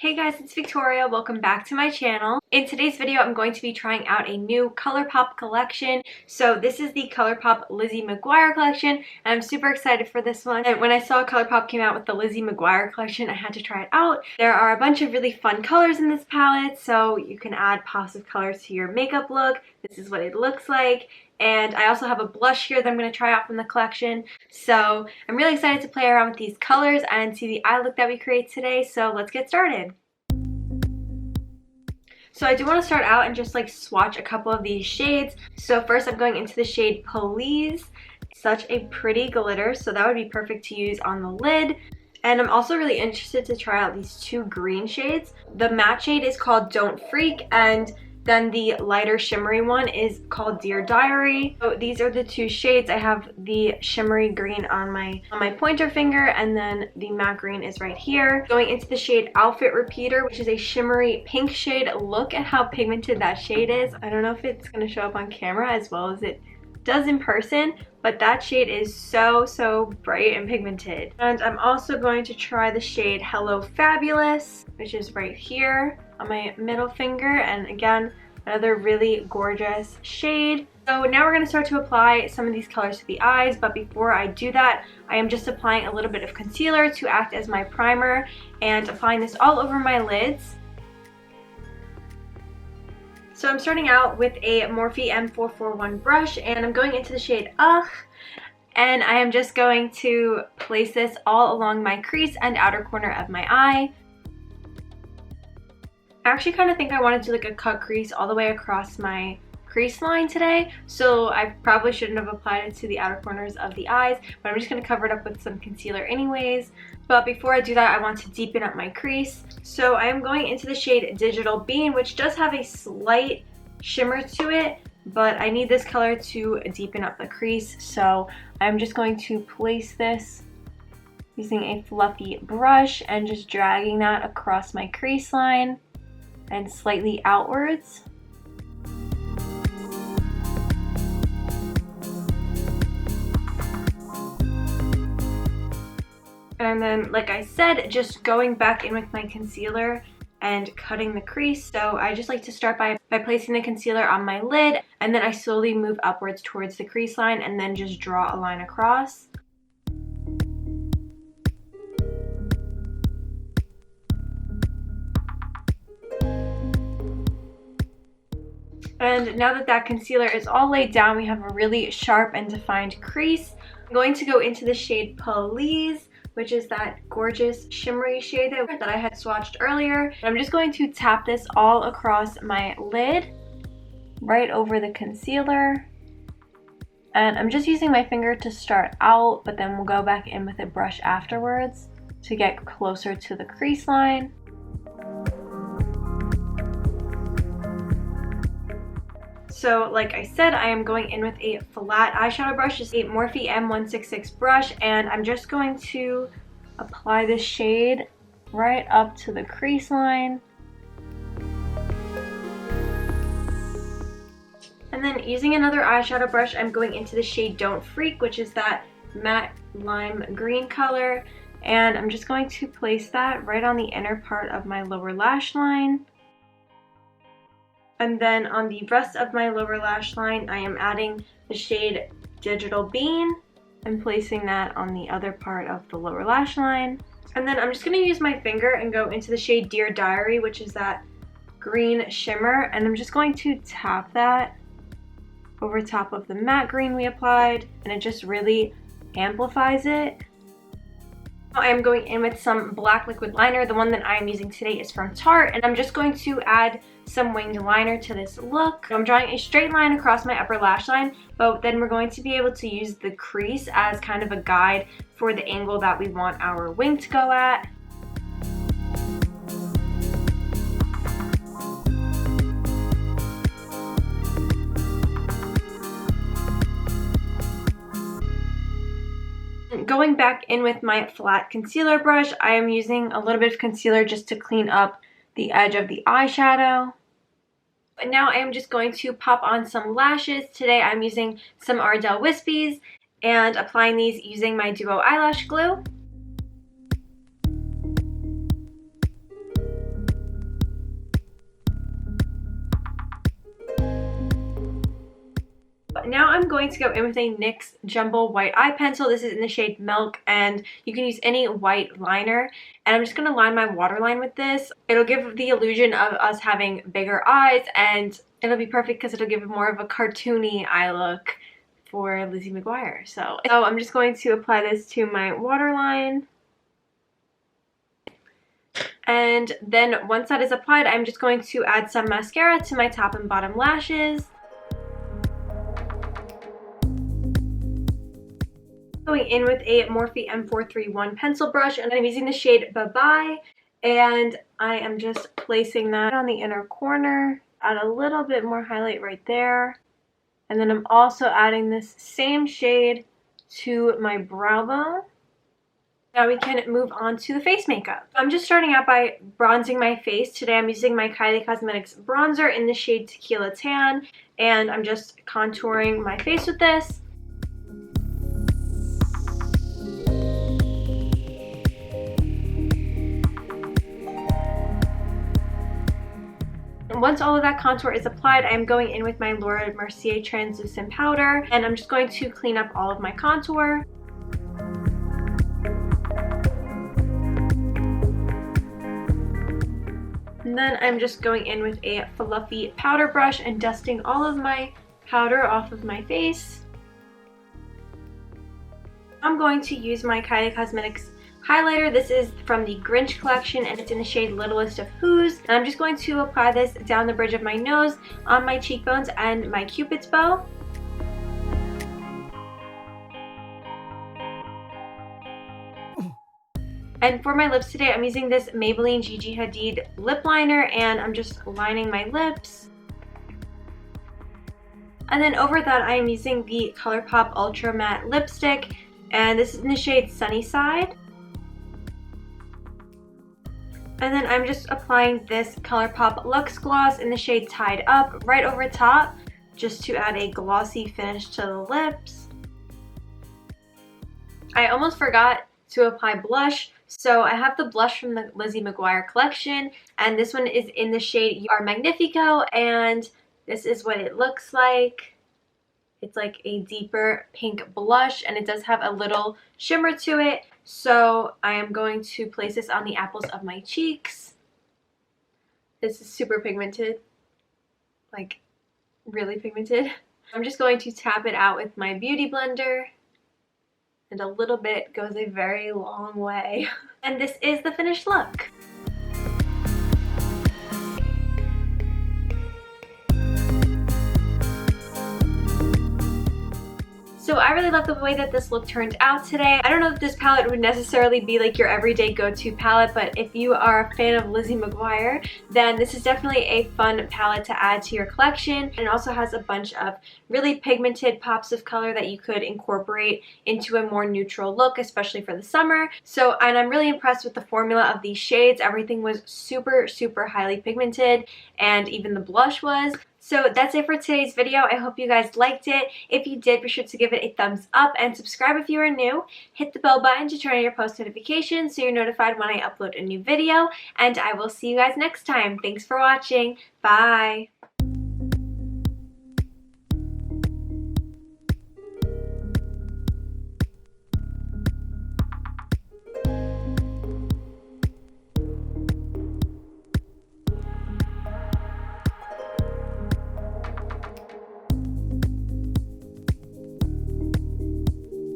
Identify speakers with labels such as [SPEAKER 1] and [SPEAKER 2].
[SPEAKER 1] Hey guys, it's Victoria. Welcome back to my channel. In today's video, I'm going to be trying out a new Colourpop collection. So this is the Colourpop Lizzie Mcguire collection, and I'm super excited for this one. And when I saw Colourpop came out with the Lizzie Mcguire collection, I had to try it out. There are a bunch of really fun colors in this palette, so you can add positive colors to your makeup look. This is what it looks like. And I also have a blush here that I'm going to try out from the collection. So I'm really excited to play around with these colors and see the eye look that we create today. So let's get started. So I do want to start out and just like swatch a couple of these shades. So first I'm going into the shade Please. Such a pretty glitter, so that would be perfect to use on the lid. And I'm also really interested to try out these two green shades. The matte shade is called Don't Freak, and then the lighter shimmery one is called Dear Diary. So these are the two shades. I have the shimmery green on my pointer finger, and then the matte green is right here. Going into the shade Outfit Repeater, which is a shimmery pink shade. Look at how pigmented that shade is. I don't know if it's gonna show up on camera as well as it does in person, but that shade is so bright and pigmented. And I'm also going to try the shade Hello Fabulous, which is right here on my middle finger, and again, another really gorgeous shade. So now we're going to start to apply some of these colors to the eyes, but before I do that, I am just applying a little bit of concealer to act as my primer and applying this all over my lids. So I'm starting out with a Morphe M441 brush, and I'm going into the shade Ugh, and I am just going to place this all along my crease and outer corner of my eye. I actually kind of think I want to do like a cut crease all the way across my crease line today, so I probably shouldn't have applied it to the outer corners of the eyes, but I'm just going to cover it up with some concealer anyways. But before I do that, I want to deepen up my crease. So I am going into the shade Digital Bean, which does have a slight shimmer to it, but I need this color to deepen up the crease, so I'm just going to place this using a fluffy brush and just dragging that across my crease line and slightly outwards. And then, like I said, just going back in with my concealer and cutting the crease. So I just like to start by placing the concealer on my lid, and then I slowly move upwards towards the crease line and then just draw a line across. And now that that concealer is all laid down, we have a really sharp and defined crease. I'm going to go into the shade Please, which is that gorgeous shimmery shade that I had swatched earlier. And I'm just going to tap this all across my lid, right over the concealer. And I'm just using my finger to start out, but then we'll go back in with a brush afterwards to get closer to the crease line. So like I said, I am going in with a flat eyeshadow brush, just a Morphe M166 brush, and I'm just going to apply this shade right up to the crease line. And then using another eyeshadow brush, I'm going into the shade Don't Freak, which is that matte lime green color, and I'm just going to place that right on the inner part of my lower lash line. And then on the rest of my lower lash line, I am adding the shade Digital Bean and placing that on the other part of the lower lash line. And then I'm just going to use my finger and go into the shade Dear Diary, which is that green shimmer, and I'm just going to tap that over top of the matte green we applied, and it just really amplifies it. I am going in with some black liquid liner. The one that I am using today is from Tarte, and I'm just going to add some winged liner to this look. I'm drawing a straight line across my upper lash line, but then we're going to be able to use the crease as kind of a guide for the angle that we want our wing to go at. Going back in with my flat concealer brush, I am using a little bit of concealer just to clean up the edge of the eyeshadow. And now I am just going to pop on some lashes. Today I'm using some Ardell Wispies and applying these using my Duo eyelash glue. now I'm going to go in with a NYX Jumbo White Eye Pencil. This is in the shade Milk, and you can use any white liner. And I'm just going to line my waterline with this. It'll give the illusion of us having bigger eyes, and it'll be perfect because it'll give more of a cartoony eye look for Lizzie McGuire. So I'm just going to apply this to my waterline. And then once that is applied, I'm just going to add some mascara to my top and bottom lashes. Going in with a Morphe M431 pencil brush, and I'm using the shade Bye Bye, and I am just placing that on the inner corner. Add a little bit more highlight right there, and then I'm also adding this same shade to my brow bone. Now we can move on to the face makeup. I'm just starting out by bronzing my face. Today I'm using my Kylie Cosmetics bronzer in the shade Tequila Tan, and I'm just contouring my face with this. Once all of that contour is applied, I'm going in with my Laura Mercier translucent powder, and I'm just going to clean up all of my contour. And then I'm just going in with a fluffy powder brush and dusting all of my powder off of my face. I'm going to use my Kylie Cosmetics highlighter. This is from the Grinch collection, and it's in the shade Littlest of Who's. And I'm just going to apply this down the bridge of my nose, on my cheekbones, and my Cupid's bow. And for my lips today, I'm using this Maybelline Gigi Hadid lip liner, and I'm just lining my lips. And then over that, I am using the Colourpop Ultra Matte Lipstick, and this is in the shade Sunny Side. And then I'm just applying this Colourpop Luxe Gloss in the shade Tied Up right over top, just to add a glossy finish to the lips. I almost forgot to apply blush, so I have the blush from the Lizzie McGuire collection, and this one is in the shade Magnifico, and this is what it looks like. It's like a deeper pink blush, and it does have a little shimmer to it. So I am going to place this on the apples of my cheeks. This is super pigmented, like really pigmented. I'm just going to tap it out with my beauty blender, and a little bit goes a very long way. And this is the finished look. So I really love the way that this look turned out today. I don't know if this palette would necessarily be like your everyday go-to palette, but if you are a fan of Lizzie McGuire, then this is definitely a fun palette to add to your collection. And it also has a bunch of really pigmented pops of color that you could incorporate into a more neutral look, especially for the summer. And I'm really impressed with the formula of these shades. Everything was super, super highly pigmented, and even the blush was. So that's it for today's video. I hope you guys liked it. If you did, be sure to give it a thumbs up and subscribe if you are new. Hit the bell button to turn on your post notifications so you're notified when I upload a new video. And I will see you guys next time. Thanks for watching. Bye.